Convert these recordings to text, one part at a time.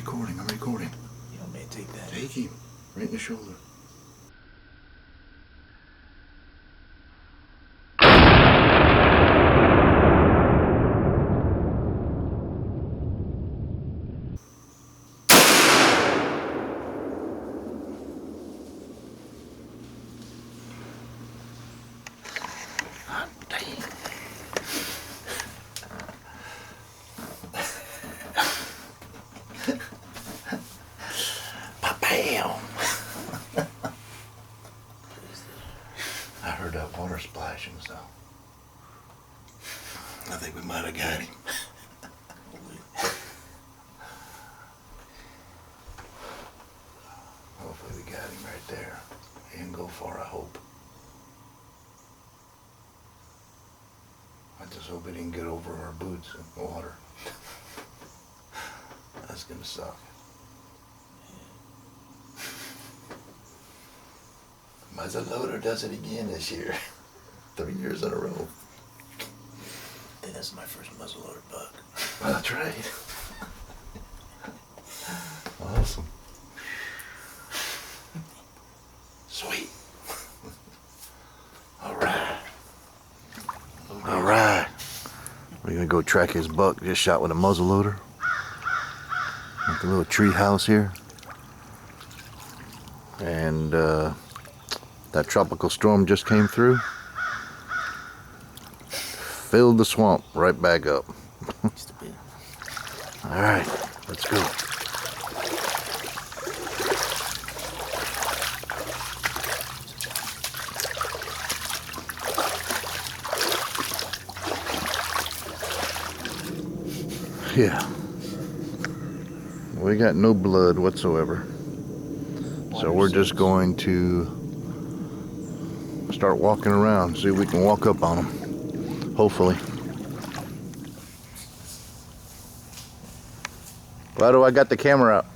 recording. I'm recording. You want me to take that? Take him. Right in the shoulder. Bam! I heard that water splashing, so I think we might have got him. Hopefully we got him right there. He didn't go far, I hope. I just hope he didn't get over our boots in the water. That's gonna suck. Muzzle loader does it again this year. 3 years in a row. I think that's my first muzzleloader buck. Well, that's right. Awesome. Sweet. Alright. Alright. We're gonna go track his buck just shot with a muzzle loader. At the little tree house here. And that tropical storm just came through. Filled the swamp right back up. Alright, let's go. Yeah. We got no blood whatsoever. So we're just going to start walking around, see if we can walk up on them. Hopefully. Why do I got the camera out?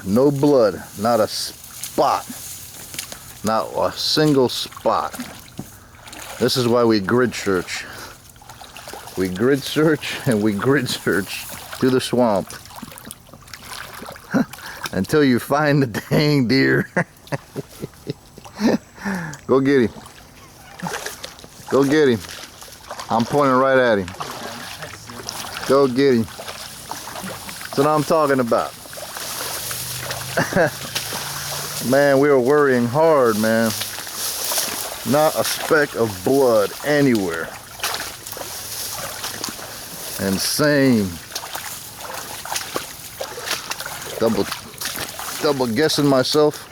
No blood, not a spot, not a single spot. This is why we grid search. We grid search and we grid search through the swamp until you find the dang deer. Go get him. Go get him. I'm pointing right at him. Go get him. That's what I'm talking about. Man, we were worrying hard, man. Not a speck of blood anywhere. Insane. Double guessing myself.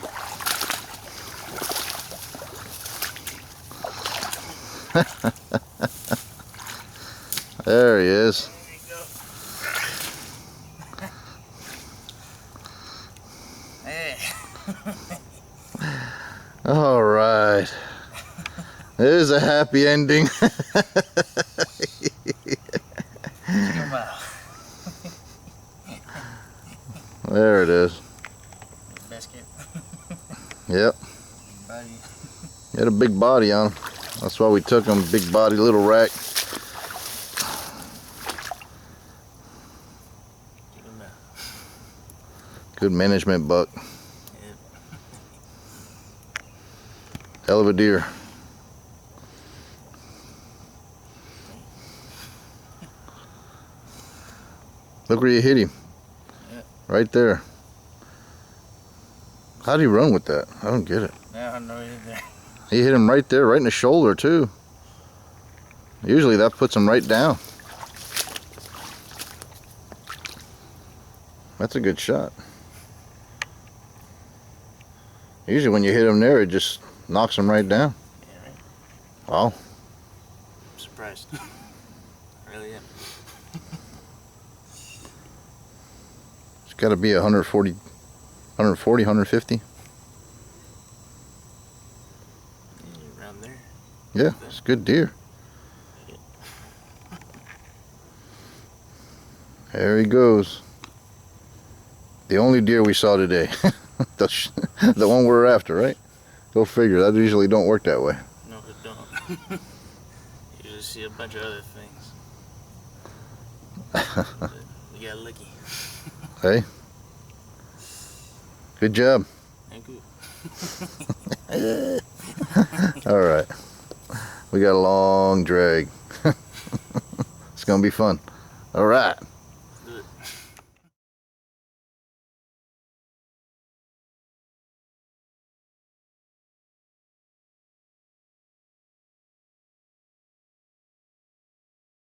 There he is. Hey. All right. There's a happy ending. There it is. Biscuit. Yep. Body. He had a big body on him. That's why we took him. Big body, little rack. Good management buck. Yep. Hell of a deer. Look where you hit him. Yep. Right there. How did he run with that? I don't get it. Yeah, I know either. He hit him right there, right in the shoulder too. Usually that puts him right down. That's a good shot. Usually when you hit him there, it just knocks him right down. Yeah, right. Wow. I'm surprised. I really am. It's got to be 140, 150. Yeah, around there. Yeah, it's a good deer. There he goes. The only deer we saw today. The one we're after, right? Go figure. That usually don't work that way. No, it don't. You just see a bunch of other things. But we got lucky. Hey. Good job. Thank you. All right. We got a long drag. It's going to be fun. All right.